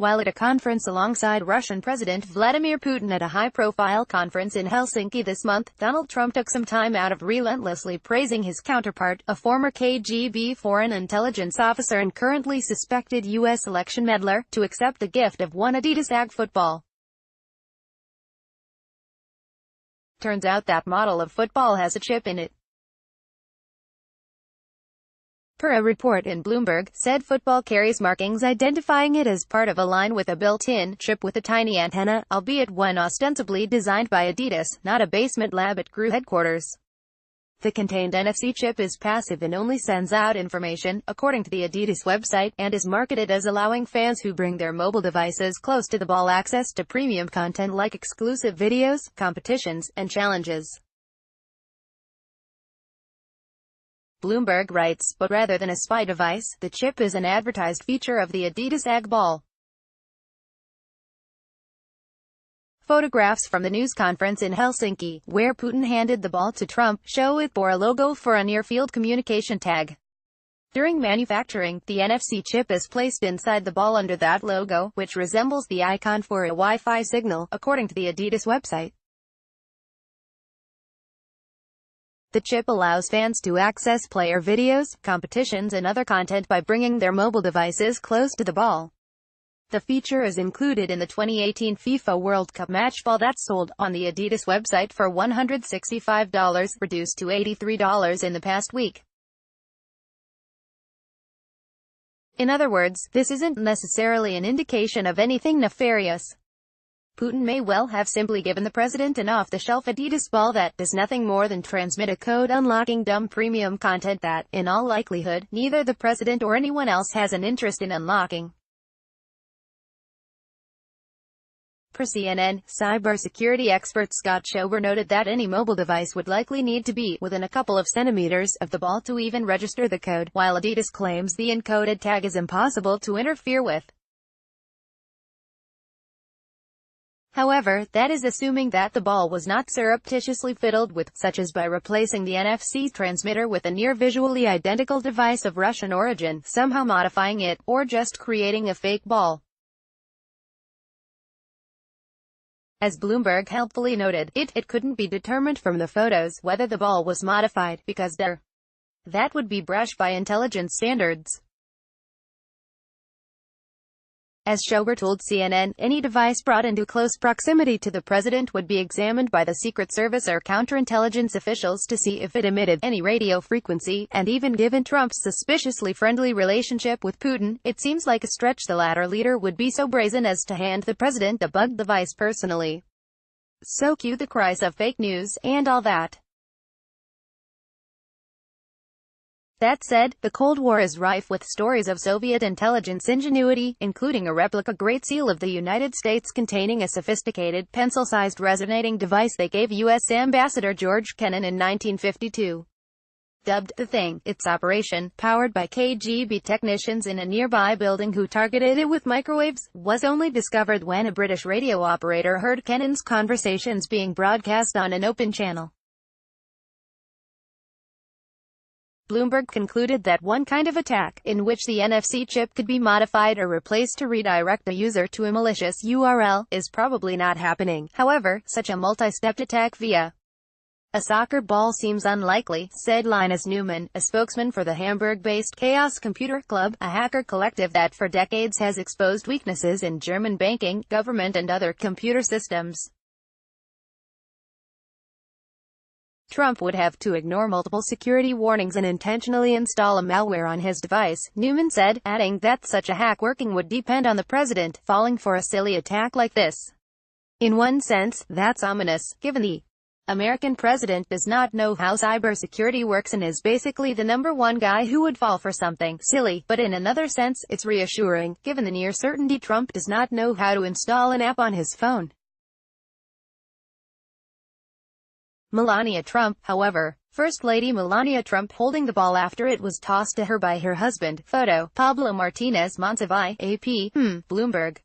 while at a conference alongside Russian President Vladimir Putin. At a high-profile conference in Helsinki this month, Donald Trump took some time out of relentlessly praising his counterpart, a former KGB foreign intelligence officer and currently suspected U.S. election meddler, to accept the gift of one Adidas AG football. Turns out that model of football has a chip in it. Per a report in Bloomberg, said football carries markings identifying it as part of a line with a built-in chip with a tiny antenna, albeit one ostensibly designed by Adidas, not a basement lab at GRU headquarters. The contained NFC chip is passive and only sends out information, according to the Adidas website, and is marketed as allowing fans who bring their mobile devices close to the ball access to premium content like exclusive videos, competitions, and challenges. Bloomberg writes, but rather than a spy device, the chip is an advertised feature of the Adidas AG ball. Photographs from the news conference in Helsinki, where Putin handed the ball to Trump, show it bore a logo for a near-field communication tag. During manufacturing, the NFC chip is placed inside the ball under that logo, which resembles the icon for a Wi-Fi signal, according to the Adidas website. The chip allows fans to access player videos, competitions and other content by bringing their mobile devices close to the ball. The feature is included in the 2018 FIFA World Cup match ball that sold on the Adidas website for $165, reduced to $83 in the past week. In other words, this isn't necessarily an indication of anything nefarious. Putin may well have simply given the president an off-the-shelf Adidas ball that does nothing more than transmit a code unlocking dumb premium content that, in all likelihood, neither the president or anyone else has an interest in unlocking. Per CNN, cybersecurity expert Scott Schober noted that any mobile device would likely need to be within a couple of centimeters of the ball to even register the code, while Adidas claims the encoded tag is impossible to interfere with. However, that is assuming that the ball was not surreptitiously fiddled with, such as by replacing the NFC transmitter with a near-visually identical device of Russian origin, somehow modifying it, or just creating a fake ball. As Bloomberg helpfully noted, it couldn't be determined from the photos whether the ball was modified, because that would be brash by intelligence standards. As Schober told CNN, any device brought into close proximity to the president would be examined by the Secret Service or counterintelligence officials to see if it emitted any radio frequency, and even given Trump's suspiciously friendly relationship with Putin, it seems like a stretch the latter leader would be so brazen as to hand the president a bugged device personally. So cue the cries of fake news, and all that. That said, the Cold War is rife with stories of Soviet intelligence ingenuity, including a replica Great Seal of the United States containing a sophisticated, pencil-sized resonating device they gave U.S. Ambassador George Kennan in 1952. Dubbed The Thing, its operation, powered by KGB technicians in a nearby building who targeted it with microwaves, was only discovered when a British radio operator heard Kennan's conversations being broadcast on an open channel. Bloomberg concluded that one kind of attack, in which the NFC chip could be modified or replaced to redirect a user to a malicious URL, is probably not happening. However, such a multi-stepped attack via a soccer ball seems unlikely, said Linus Newman, a spokesman for the Hamburg-based Chaos Computer Club, a hacker collective that for decades has exposed weaknesses in German banking, government and other computer systems. Trump would have to ignore multiple security warnings and intentionally install a malware on his device, Newman said, adding that such a hack working would depend on the president falling for a silly attack like this. In one sense, that's ominous, given the American president does not know how cybersecurity works and is basically the number one guy who would fall for something silly, but in another sense, it's reassuring, given the near certainty Trump does not know how to install an app on his phone. Melania Trump, however, First Lady Melania Trump holding the ball after it was tossed to her by her husband. Photo, Pablo Martinez Monsivais, AP, Bloomberg.